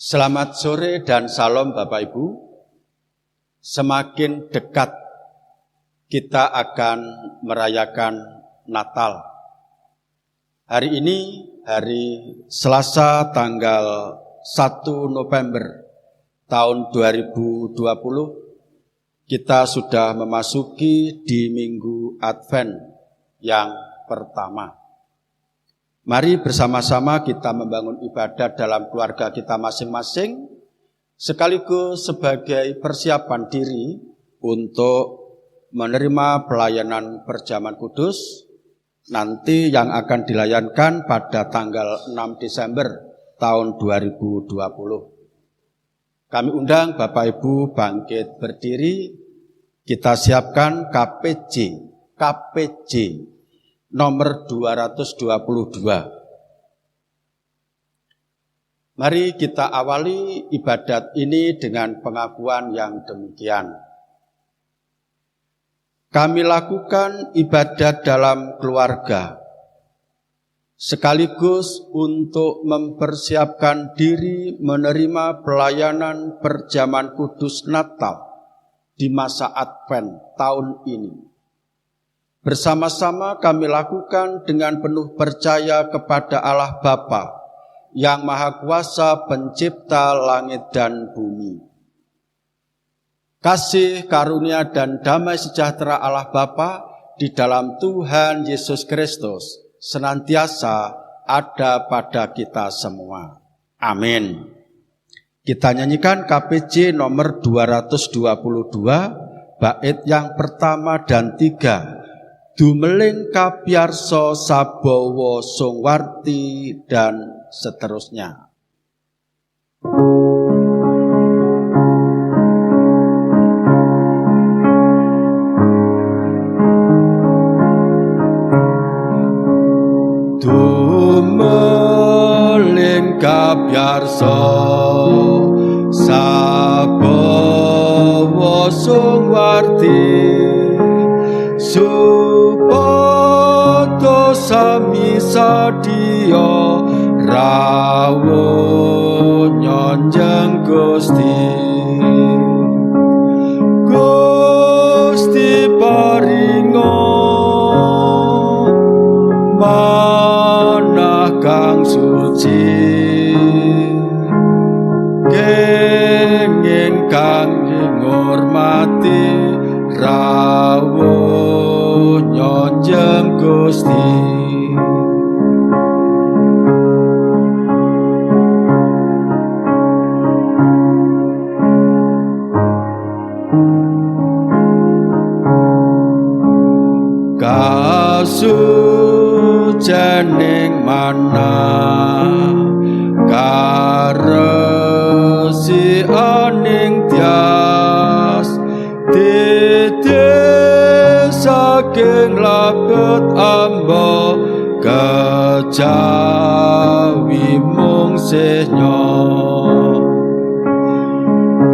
Selamat sore dan salam Bapak Ibu. Semakin dekat kita akan merayakan Natal. Hari ini hari Selasa tanggal 1 November tahun 2020. Kita sudah memasuki di Minggu Advent yang pertama. Mari bersama-sama kita membangun ibadah dalam keluarga kita masing-masing, sekaligus sebagai persiapan diri untuk menerima pelayanan perjamuan kudus, nanti yang akan dilayankan pada tanggal 6 Desember tahun 2020. Kami undang Bapak Ibu bangkit berdiri, kita siapkan KPJ nomor 222. Mari kita awali ibadat ini dengan pengakuan yang demikian. Kami lakukan ibadat dalam keluarga, sekaligus untuk mempersiapkan diri menerima pelayanan perjamuan kudus Natal di masa Advent tahun ini. Bersama-sama kami lakukan dengan penuh percaya kepada Allah Bapa yang Maha Kuasa Pencipta langit dan bumi. Kasih, karunia, dan damai sejahtera Allah Bapa di dalam Tuhan Yesus Kristus senantiasa ada pada kita semua. Amin. Kita nyanyikan KPJ nomor 222, bait yang pertama dan 3. Dumeling kapyarso sabowo sungwarti dan seterusnya. Dumeling kapyarso sabowo sungwarti supoto sami sadia rawuh nyonjeng Gusti paringa manah kang suci kenging kang ngurmati rawuh nyonjeng Gusti. Kasucening manah karesi aning tias saking labet amba kejawi mung sehnya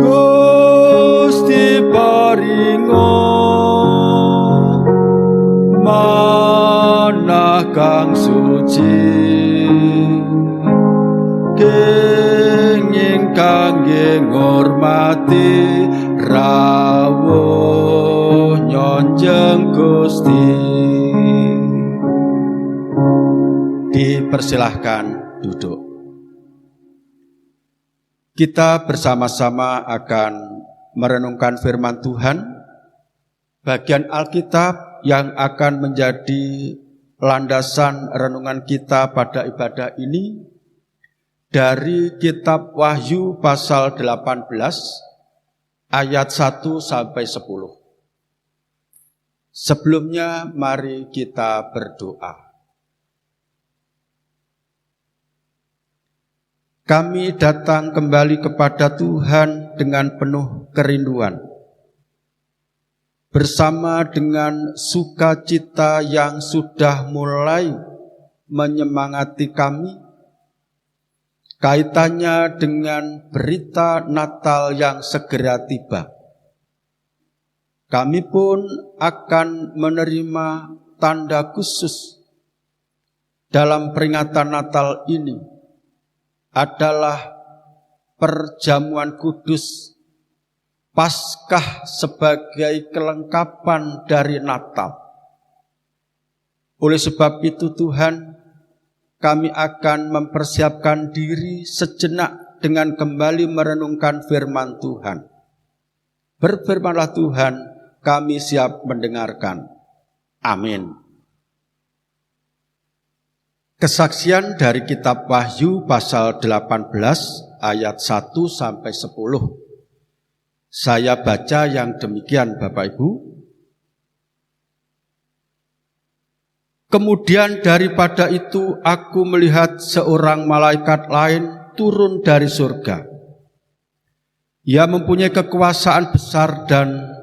Gusti paringa manah kang suci kenging kangge ngurmati rawuh nyonjeng Gusti. Dipersilahkan duduk. Kita bersama-sama akan merenungkan firman Tuhan, bagian Alkitab yang akan menjadi landasan renungan kita pada ibadah ini dari kitab Wahyu pasal 18 ayat 1 sampai 10. Sebelumnya mari kita berdoa. Kami datang kembali kepada Tuhan dengan penuh kerinduan, bersama dengan sukacita yang sudah mulai menyemangati kami, kaitannya dengan berita Natal yang segera tiba. Kami pun akan menerima tanda khusus dalam peringatan Natal ini adalah perjamuan kudus Paskah sebagai kelengkapan dari Natal. Oleh sebab itu Tuhan, kami akan mempersiapkan diri sejenak dengan kembali merenungkan firman Tuhan. Berfirmanlah Tuhan, kami siap mendengarkan. Amin. Kesaksian dari kitab Wahyu pasal 18 ayat 1 sampai 10. Saya baca yang demikian Bapak Ibu. Kemudian daripada itu aku melihat seorang malaikat lain turun dari surga. Ia mempunyai kekuasaan besar dan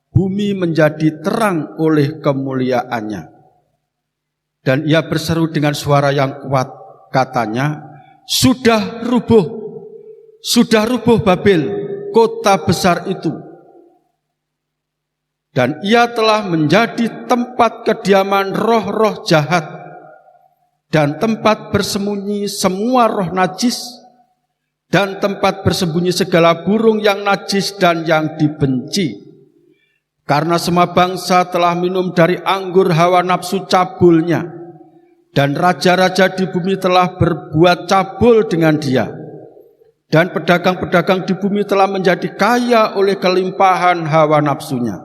bumi menjadi terang oleh kemuliaannya. Dan ia berseru dengan suara yang kuat, katanya, sudah rubuh Babel, kota besar itu. Dan ia telah menjadi tempat kediaman roh-roh jahat dan tempat bersembunyi semua roh najis dan tempat bersembunyi segala burung yang najis dan yang dibenci. Karena semua bangsa telah minum dari anggur hawa nafsu cabulnya, dan raja-raja di bumi telah berbuat cabul dengan dia. Dan pedagang-pedagang di bumi telah menjadi kaya oleh kelimpahan hawa nafsunya.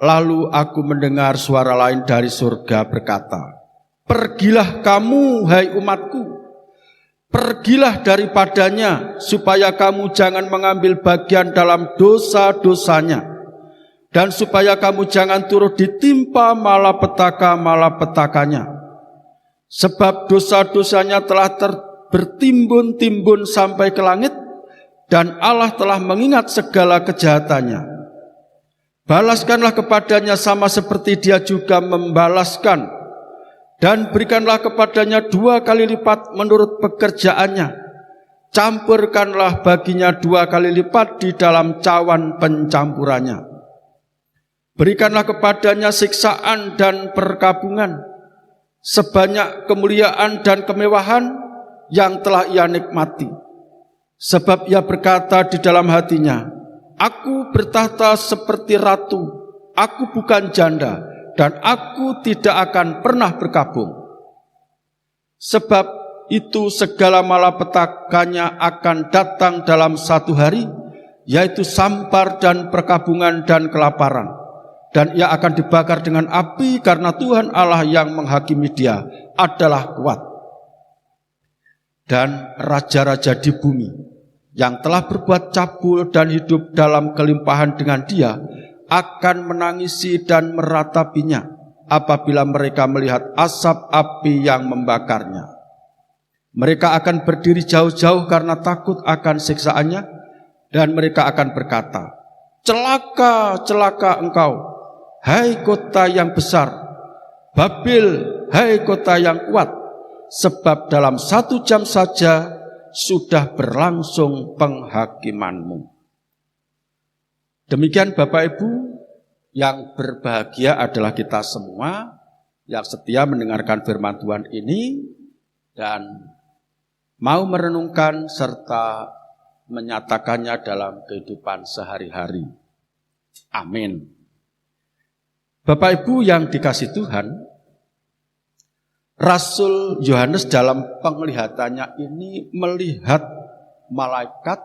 Lalu aku mendengar suara lain dari surga berkata, pergilah kamu, hai umatku, pergilah daripadanya, supaya kamu jangan mengambil bagian dalam dosa-dosanya, dan supaya kamu jangan turut ditimpa malapetaka-malapetakanya. Sebab dosa-dosanya telah bertimbun-timbun sampai ke langit, dan Allah telah mengingat segala kejahatannya. Balaskanlah kepadanya sama seperti dia juga membalaskan, dan berikanlah kepadanya 2 kali lipat menurut pekerjaannya. Campurkanlah baginya 2 kali lipat di dalam cawan pencampurannya. Berikanlah kepadanya siksaan dan perkabungan, sebanyak kemuliaan dan kemewahan yang telah ia nikmati. Sebab ia berkata di dalam hatinya, aku bertahta seperti ratu, aku bukan janda, dan aku tidak akan pernah berkabung. Sebab itu segala malapetakanya akan datang dalam 1 hari, yaitu sampar dan perkabungan dan kelaparan. Dan ia akan dibakar dengan api, karena Tuhan Allah yang menghakimi dia adalah kuat. Dan raja-raja di bumi yang telah berbuat cabul dan hidup dalam kelimpahan dengan dia akan menangisi dan meratapinya apabila mereka melihat asap api yang membakarnya. Mereka akan berdiri jauh-jauh karena takut akan siksaannya, dan mereka akan berkata, celaka, celaka engkau, hai kota yang besar, Babel, hai kota yang kuat, sebab dalam 1 jam saja sudah berlangsung penghakimanmu. Demikian Bapak Ibu, yang berbahagia adalah kita semua yang setia mendengarkan firman Tuhan ini dan mau merenungkan serta menyatakannya dalam kehidupan sehari-hari. Amin. Bapak Ibu yang dikasihi Tuhan, Rasul Yohanes dalam penglihatannya ini melihat malaikat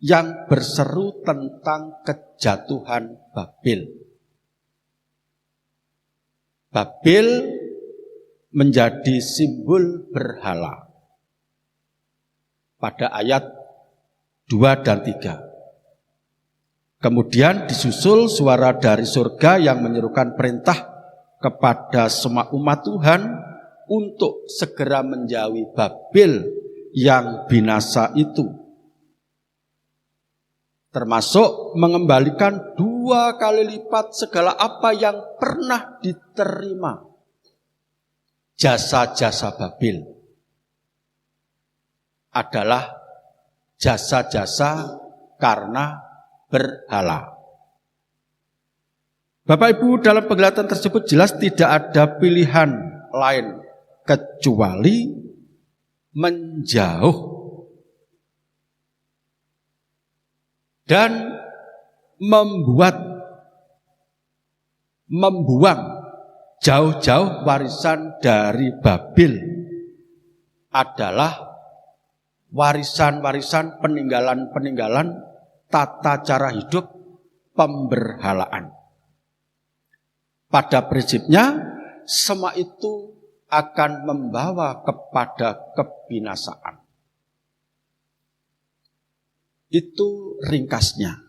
yang berseru tentang kejatuhan Babel. Babel menjadi simbol berhala pada ayat 2 dan 3. Kemudian disusul suara dari surga yang menyerukan perintah kepada semua umat Tuhan untuk segera menjauhi Babel yang binasa itu, termasuk mengembalikan 2 kali lipat segala apa yang pernah diterima. Jasa-jasa Babel adalah jasa-jasa karena berhala. Bapak Ibu, dalam penglihatan tersebut jelas tidak ada pilihan lain kecuali menjauh dan membuang jauh-jauh warisan dari Babil adalah warisan-warisan peninggalan-peninggalan tata cara hidup pemberhalaan. Pada prinsipnya, semua itu akan membawa kepada kebinasaan. Itu ringkasnya.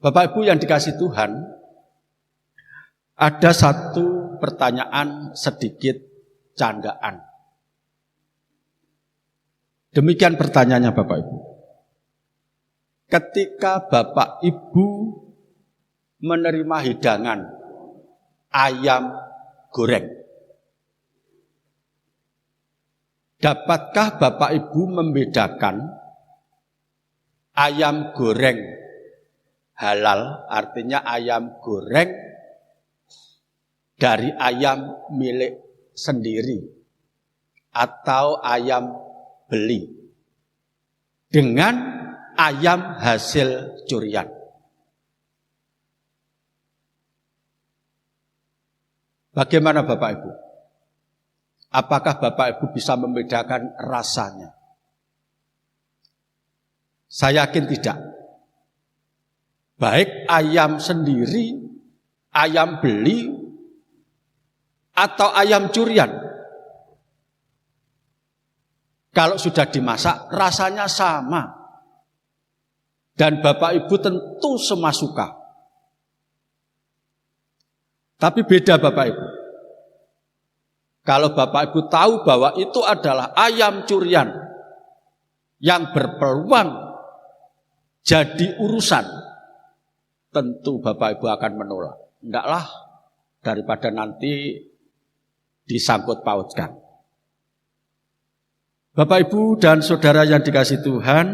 Bapak Ibu yang dikasihi Tuhan, ada satu pertanyaan sedikit candaan. Demikian pertanyaannya Bapak Ibu. Ketika Bapak Ibu menerima hidangan ayam goreng, dapatkah Bapak Ibu membedakan ayam goreng halal, artinya ayam goreng dari ayam milik sendiri atau ayam beli dengan ayam hasil curian? Bagaimana Bapak Ibu? Apakah Bapak Ibu bisa membedakan rasanya? Saya yakin tidak. Baik ayam sendiri, ayam beli, atau ayam curian, kalau sudah dimasak rasanya sama. Dan Bapak Ibu tentu semua suka. Tapi beda Bapak Ibu. Kalau Bapak Ibu tahu bahwa itu adalah ayam curian yang berpeluang jadi urusan, tentu Bapak Ibu akan menolak. Enggaklah, daripada nanti disangkut pautkan. Bapak Ibu dan saudara yang dikasihi Tuhan,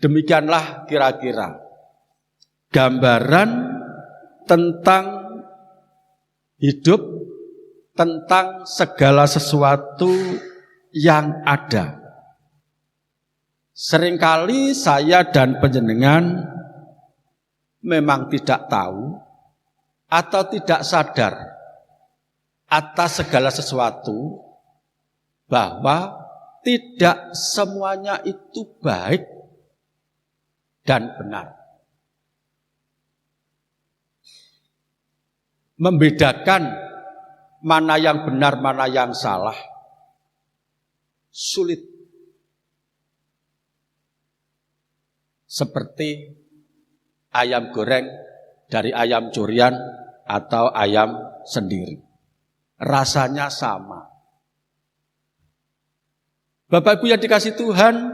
demikianlah kira-kira gambaran tentang hidup, tentang segala sesuatu yang ada. Seringkali saya dan panjenengan memang tidak tahu atau tidak sadar atas segala sesuatu, bahwa tidak semuanya itu baik dan benar. Membedakan mana yang benar, mana yang salah, sulit. Seperti ayam goreng dari ayam curian atau ayam sendiri. Rasanya sama. Bapak Ibu yang dikasihi Tuhan,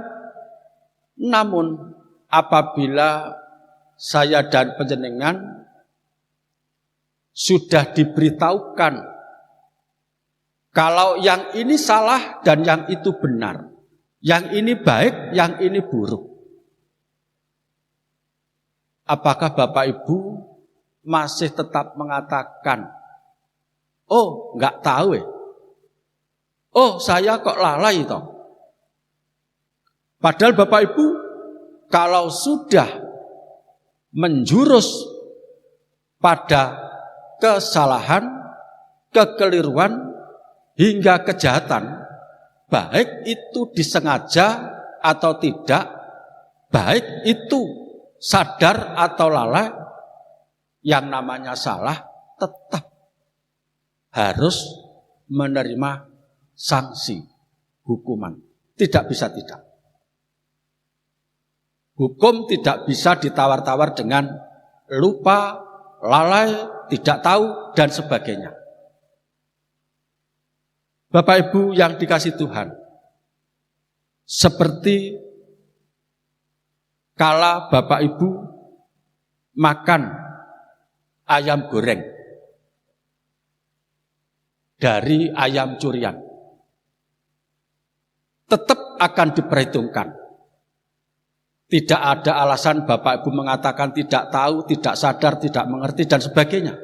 namun apabila saya dan panjenengan sudah diberitahukan kalau yang ini salah dan yang itu benar, yang ini baik, yang ini buruk, apakah Bapak Ibu masih tetap mengatakan, oh enggak tahu ya, oh saya kok lalai toh? Padahal Bapak Ibu kalau sudah menjurus pada kesalahan, kekeliruan, hingga kejahatan, baik itu disengaja atau tidak, baik itu sadar atau lalai, yang namanya salah tetap harus menerima sanksi, hukuman. Tidak bisa tidak. Hukum tidak bisa ditawar-tawar dengan lupa, lalai, tidak tahu, dan sebagainya. Bapak Ibu yang dikasihi Tuhan, seperti kala Bapak Ibu makan ayam goreng dari ayam curian, tetap akan diperhitungkan. Tidak ada alasan Bapak Ibu mengatakan tidak tahu, tidak sadar, tidak mengerti, dan sebagainya.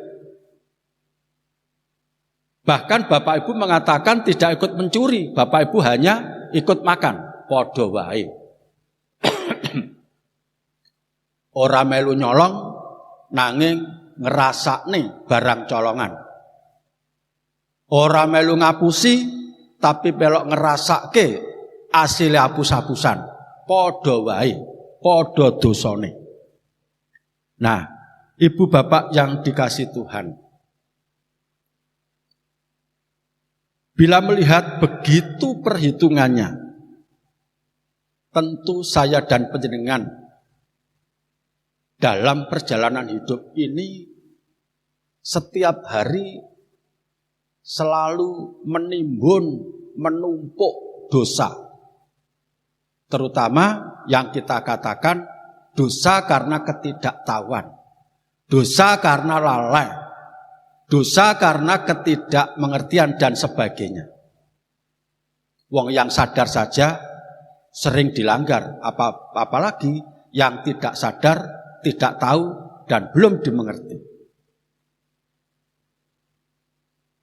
Bahkan Bapak Ibu mengatakan tidak ikut mencuri, Bapak Ibu hanya ikut makan. Podo wae. Ora melu nyolong nanging ngerasakne barang colongan. Ora melu ngapusi tapi pelok ngerasakke asile hapus-hapusan. Padha wae, padha dosane. Nah, Ibu Bapak yang dikasih Tuhan, bila melihat begitu perhitungannya, tentu saya dan panjenengan dalam perjalanan hidup ini setiap hari selalu menimbun, menumpuk dosa. Terutama yang kita katakan dosa karena ketidaktahuan, dosa karena lalai, dosa karena ketidakmengertian dan sebagainya. Wong yang sadar saja sering dilanggar, apalagi yang tidak sadar, tidak tahu, dan belum dimengerti.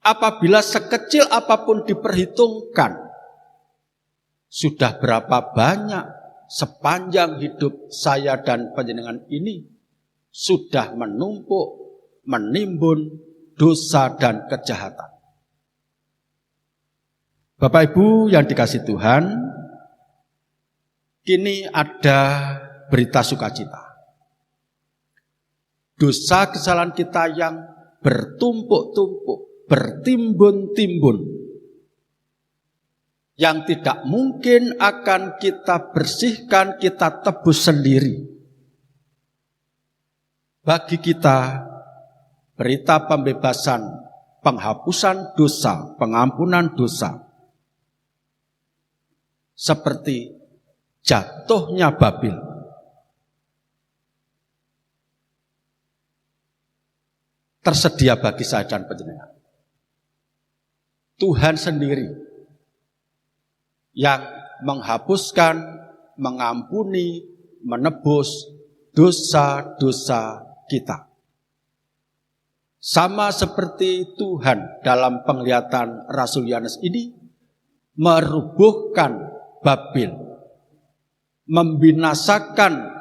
Apabila sekecil apapun diperhitungkan, sudah berapa banyak sepanjang hidup saya dan panjenengan ini sudah menumpuk, menimbun dosa dan kejahatan. Bapak Ibu yang dikasih Tuhan, kini ada berita sukacita. Dosa kesalahan kita yang bertumpuk-tumpuk, bertimbun-timbun, yang tidak mungkin akan kita bersihkan, kita tebus sendiri. Bagi kita, berita pembebasan, penghapusan dosa, pengampunan dosa, seperti jatuhnya Babil. Tersedia bagi saya dan panjenengan. Tuhan sendiri yang menghapuskan, mengampuni, menebus dosa-dosa kita. Sama seperti Tuhan dalam penglihatan Rasul Yohanes ini merubuhkan Babil, membinasakan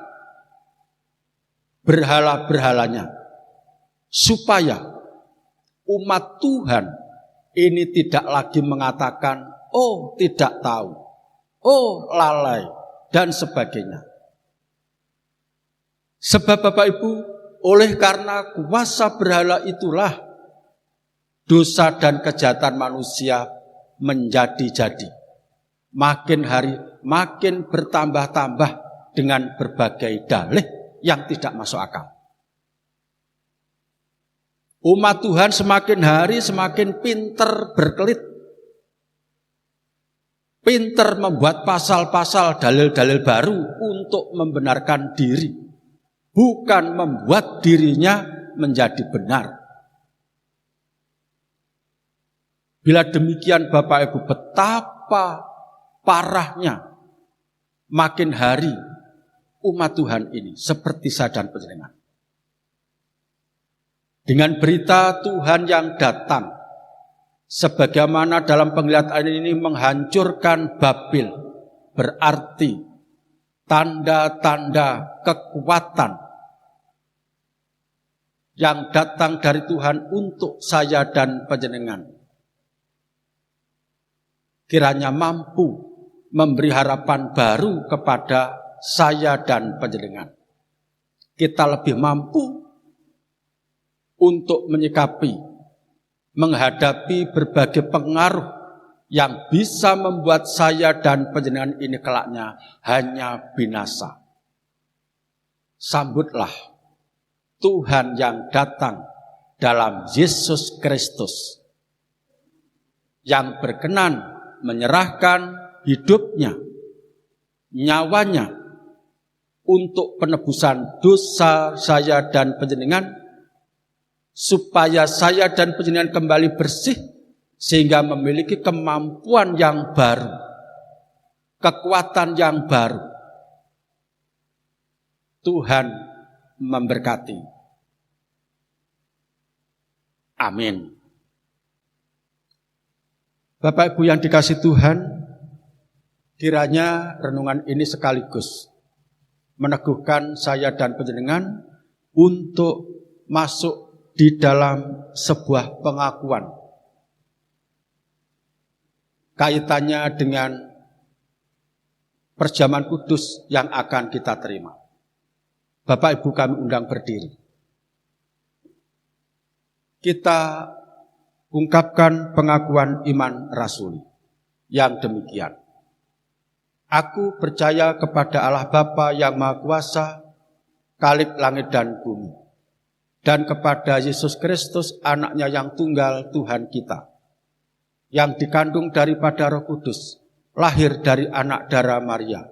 berhala-berhalanya, supaya umat Tuhan ini tidak lagi mengatakan, oh tidak tahu, oh lalai, dan sebagainya. Sebab Bapak Ibu, oleh karena kuasa berhala itulah dosa dan kejahatan manusia menjadi-jadi. Makin hari makin bertambah-tambah dengan berbagai dalih yang tidak masuk akal. Umat Tuhan semakin hari semakin pinter berkelit. Pinter membuat pasal-pasal dalil-dalil baru untuk membenarkan diri. Bukan membuat dirinya menjadi benar. Bila demikian Bapak Ibu, betapa parahnya makin hari umat Tuhan ini seperti saya dan panjenengan. Dengan berita Tuhan yang datang, sebagaimana dalam penglihatan ini menghancurkan Babil, berarti tanda-tanda kekuatan yang datang dari Tuhan untuk saya dan panjenengan. Kiranya mampu memberi harapan baru kepada saya dan panjenengan. Kita lebih mampu untuk menyikapi, menghadapi berbagai pengaruh yang bisa membuat saya dan panjenengan ini kelaknya hanya binasa. Sambutlah Tuhan yang datang dalam Yesus Kristus, yang berkenan menyerahkan hidupnya, nyawanya untuk penebusan dosa saya dan panjenengan, supaya saya dan panjenengan kembali bersih, sehingga memiliki kemampuan yang baru, kekuatan yang baru. Tuhan memberkati. Amin. Bapak Ibu yang dikasih Tuhan, kiranya renungan ini sekaligus meneguhkan saya dan panjenengan untuk masuk di dalam sebuah pengakuan kaitannya dengan perjamuan kudus yang akan kita terima. Bapak Ibu kami undang berdiri. Kita ungkapkan pengakuan iman rasuli yang demikian. Aku percaya kepada Allah Bapa yang Maha Kuasa, Khalik langit dan bumi, dan kepada Yesus Kristus, anaknya yang tunggal Tuhan kita, yang dikandung daripada Roh Kudus, lahir dari anak darah Maria,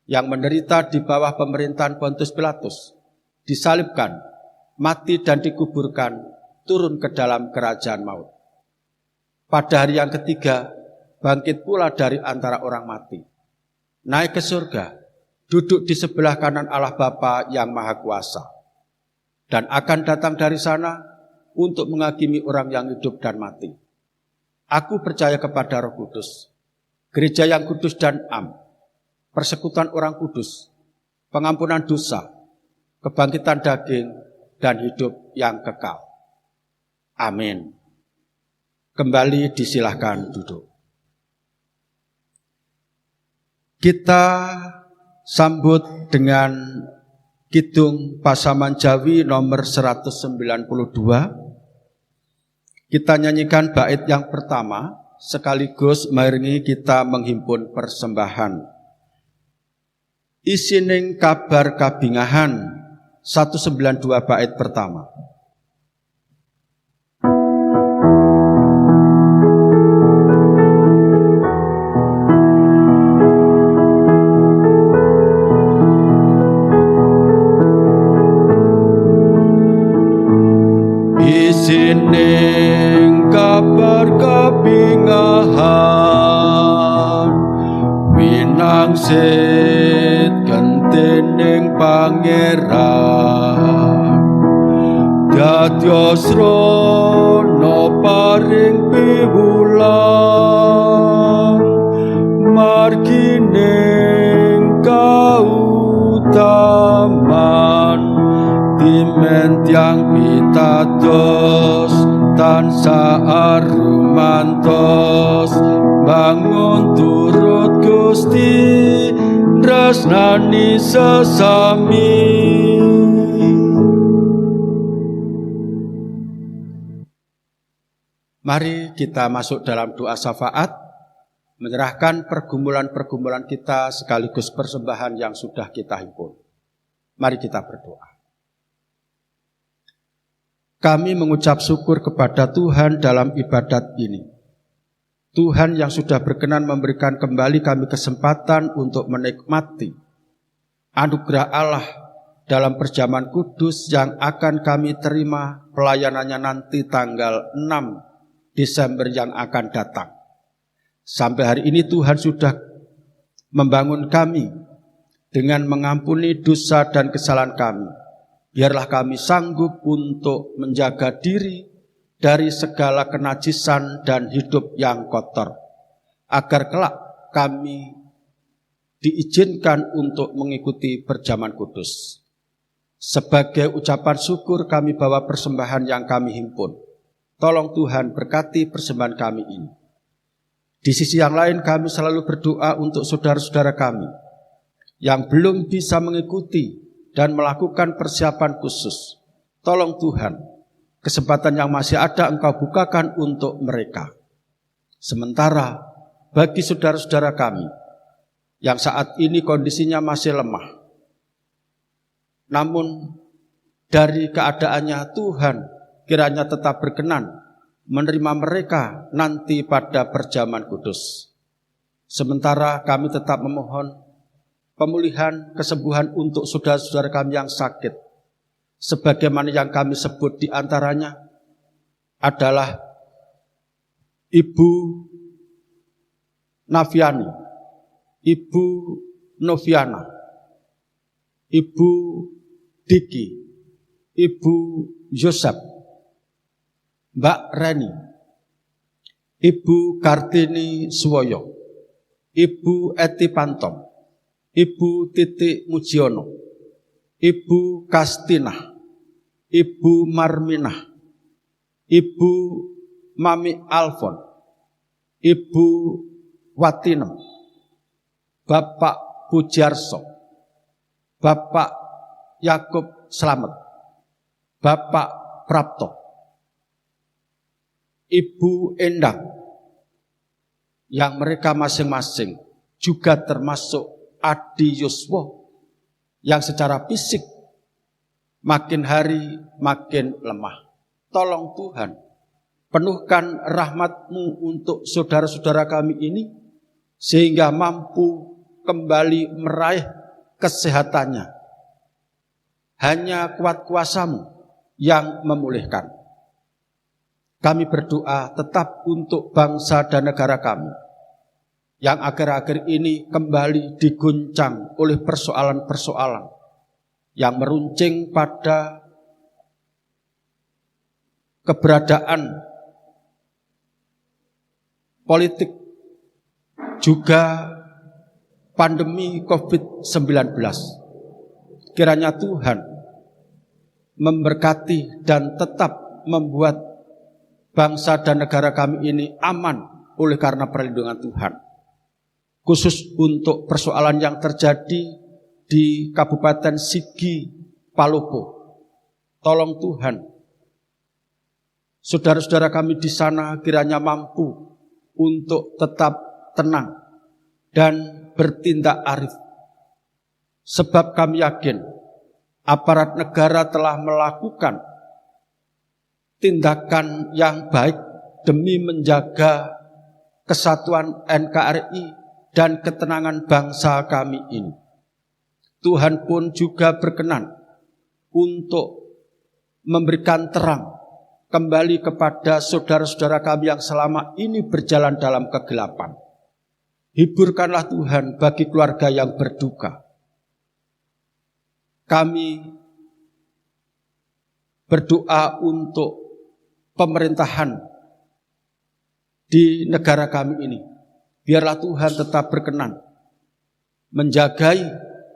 yang menderita di bawah pemerintahan Pontius Pilatus, disalibkan, mati dan dikuburkan, turun ke dalam kerajaan maut. Pada hari yang ketiga, bangkit pula dari antara orang mati, naik ke surga, duduk di sebelah kanan Allah Bapa yang Maha Kuasa, dan akan datang dari sana untuk menghakimi orang yang hidup dan mati. Aku percaya kepada Roh Kudus, gereja yang kudus dan am, persekutuan orang kudus, pengampunan dosa, kebangkitan daging, dan hidup yang kekal. Amin. Kembali disilahkan duduk. Kita sambut dengan Kidung Pasaman Jawi nomor 192. Kita nyanyikan bait yang pertama, sekaligus mengiringi kita menghimpun persembahan. Isining kabar kabingahan, 192 bait pertama. Isining kabar kabingahan, winangsit gentening pangeran, dados rono paring piwulang, margining kautaman, timen tiang pitados tansah arumantos, bangun turut Gusti tresnani sesami. Mari kita masuk dalam doa syafaat, menyerahkan pergumulan-pergumulan kita sekaligus persembahan yang sudah kita himpun. Mari kita berdoa. Kami mengucap syukur kepada Tuhan dalam ibadat ini. Tuhan yang sudah berkenan memberikan kembali kami kesempatan untuk menikmati anugerah Allah dalam perjamuan kudus yang akan kami terima pelayanannya nanti tanggal 6 Desember yang akan datang. Sampai hari ini Tuhan sudah membangun kami dengan mengampuni dosa dan kesalahan kami. Biarlah kami sanggup untuk menjaga diri dari segala kenajisan dan hidup yang kotor, agar kelak kami diizinkan untuk mengikuti perjamuan kudus. Sebagai ucapan syukur kami bawa persembahan yang kami himpun. Tolong Tuhan berkati persembahan kami ini. Di sisi yang lain kami selalu berdoa untuk saudara-saudara kami yang belum bisa mengikuti dan melakukan persiapan khusus. Tolong Tuhan, kesempatan yang masih ada Engkau bukakan untuk mereka. Sementara bagi saudara-saudara kami yang saat ini kondisinya masih lemah, namun dari keadaannya Tuhan kiranya tetap berkenan menerima mereka nanti pada perjamuan kudus. Sementara kami tetap memohon pemulihan, kesembuhan untuk saudara-saudara kami yang sakit. Sebagaimana yang kami sebut di antaranya adalah Ibu Naviani, Ibu Noviana, Ibu Diki, Ibu Yosep, Mbak Reni, Ibu Kartini Suwoyo, Ibu Eti Pantom, Ibu Titik Mujiono, Ibu Kastinah, Ibu Marminah, Ibu Mami Alfon, Ibu Watinem, Bapak Pujarso, Bapak Yakub Slamet, Bapak Prapto, Ibu Endang, yang mereka masing-masing juga termasuk Adi Yuswo yang secara fisik makin hari makin lemah. Tolong Tuhan, penuhkan rahmat-Mu untuk saudara-saudara kami ini, sehingga mampu kembali meraih kesehatannya. Hanya kuat kuasa-Mu yang memulihkan. Kami berdoa tetap untuk bangsa dan negara kami, yang akhir-akhir ini kembali diguncang oleh persoalan-persoalan yang meruncing pada keberadaan politik, juga pandemi COVID-19. Kiranya Tuhan memberkati dan tetap membuat bangsa dan negara kami ini aman oleh karena perlindungan Tuhan. Khusus untuk persoalan yang terjadi di Kabupaten Sigi Palopo. Tolong Tuhan, saudara-saudara kami di sana kiranya mampu untuk tetap tenang dan bertindak arif. Sebab kami yakin aparat negara telah melakukan tindakan yang baik demi menjaga kesatuan NKRI dan ketenangan bangsa kami ini. Tuhan pun juga berkenan untuk memberikan terang kembali kepada saudara-saudara kami yang selama ini berjalan dalam kegelapan. Hiburkanlah Tuhan bagi keluarga yang berduka. Kami berdoa untuk pemerintahan di negara kami ini. Biarlah Tuhan tetap berkenan menjagai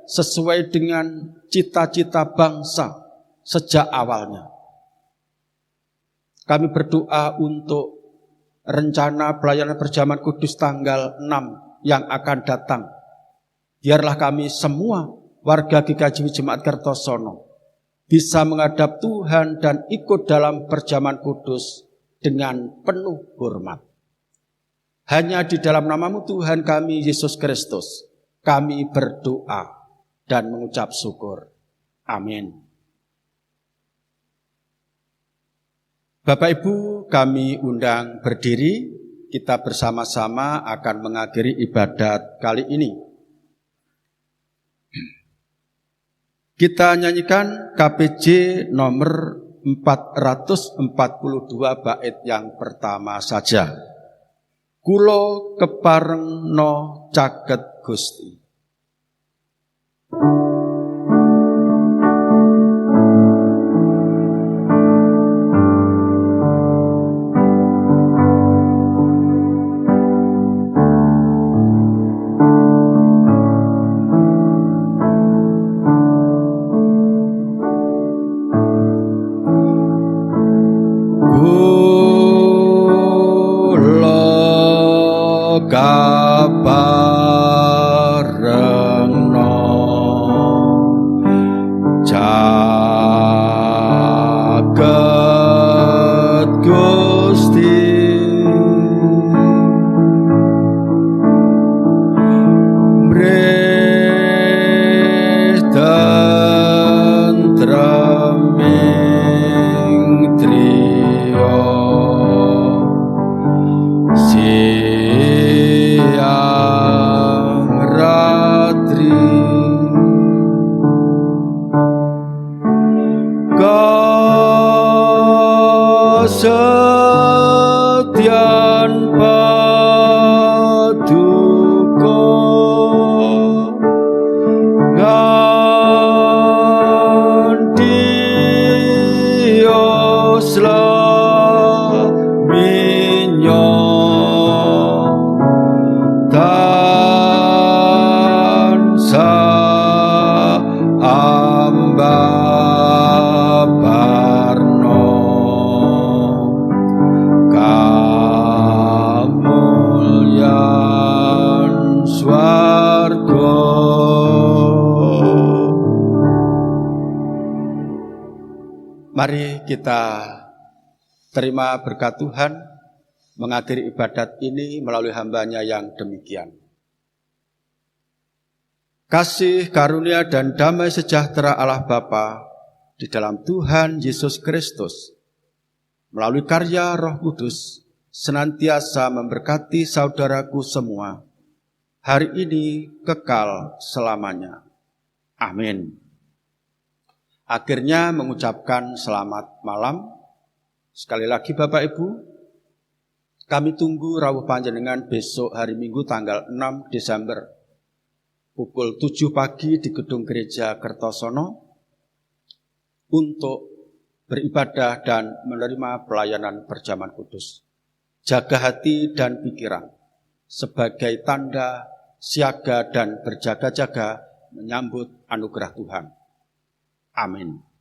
sesuai dengan cita-cita bangsa sejak awalnya. Kami berdoa untuk rencana pelayanan perjamuan kudus tanggal 6 yang akan datang. Biarlah kami semua warga GKJ Jemaat Kertosono bisa menghadap Tuhan dan ikut dalam perjamuan kudus dengan penuh hormat. Hanya di dalam nama-Mu Tuhan kami Yesus Kristus, kami berdoa dan mengucap syukur. Amin. Bapak Ibu, kami undang berdiri, kita bersama-sama akan mengakhiri ibadat kali ini. Kita nyanyikan KPJ nomor 442 bait yang pertama saja. Kulo keparengno caket Gusti. Kaparengno caket Gusti, mrih tentreming triya siang ratri, kesetiaan paduka nganti slaminya tansah mbabarno kamulyan swarga. Mari kita terima berkat Tuhan mengakhiri ibadat ini melalui hamba-Nya yang demikian. Kasih, karunia, dan damai sejahtera Allah Bapa di dalam Tuhan Yesus Kristus melalui karya Roh Kudus senantiasa memberkati saudaraku semua hari ini kekal selamanya. Amin. Akhirnya mengucapkan selamat malam. Sekali lagi Bapak Ibu, kami tunggu rawuh panjenengan besok hari Minggu tanggal 6 Desember pukul 7 pagi di Gedung Gereja Kertosono untuk beribadah dan menerima pelayanan berjamaah kudus. Jaga hati dan pikiran sebagai tanda siaga dan berjaga-jaga menyambut anugerah Tuhan. Amin.